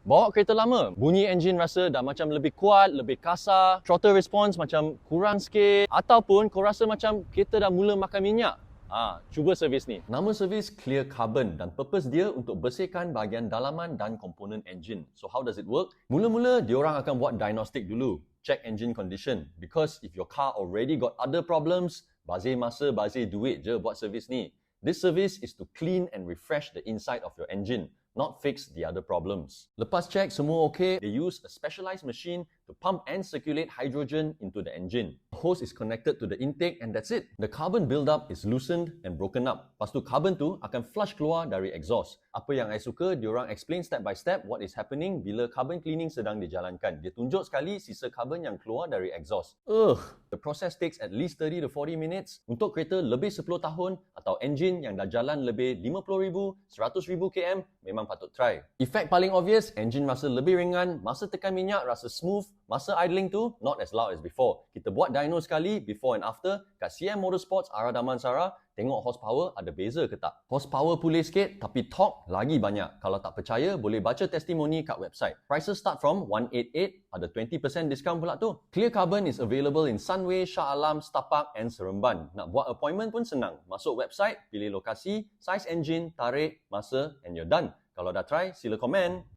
Bawa kereta lama, bunyi enjin rasa dah macam lebih kuat, lebih kasar, throttle response macam kurang sikit, ataupun kau rasa macam kereta dah mula makan minyak. Cuba servis ni. Nama servis Clear Carbon dan purpose dia untuk bersihkan bahagian dalaman dan komponen enjin. So how does it work? Mula-mula diorang akan buat diagnostic dulu, check engine condition, because if your car already got other problems, bazir masa, bazir duit je buat servis ni. This service is to clean and refresh the inside of your engine, not fix the other problems. Lepas check semua okay, they use a specialized machine to pump and circulate hydrogen into the engine. The hose is connected to the intake and that's it. The carbon build-up is loosened and broken up. Lepas tu carbon tu akan flush keluar dari exhaust. Apa yang I suka, diorang explain step by step what is happening bila carbon cleaning sedang dijalankan. Dia tunjuk sekali sisa carbon yang keluar dari exhaust. The process takes at least 30 to 40 minutes. Untuk kereta lebih 10 tahun atau engine yang dah jalan lebih 50,000, 100,000 km, memang patut try. Efek paling obvious, engine rasa lebih ringan, masa tekan minyak rasa smooth, masa idling tu not as loud as before. Kita buat dyno sekali before and after kat CM Motorsports Arah Damansara, tengok horsepower ada beza ke tak. Horsepower pulih sikit tapi torque lagi banyak. Kalau tak percaya boleh baca testimoni kat website. Prices start from 188, ada 20% discount pula tu. Clear Carbon is available in Sunway, Shah Alam, Setapak and Seremban. Nak buat appointment pun senang. Masuk website, pilih lokasi, size engine, tarik, masa and you're done. Kalau dah try, sila komen.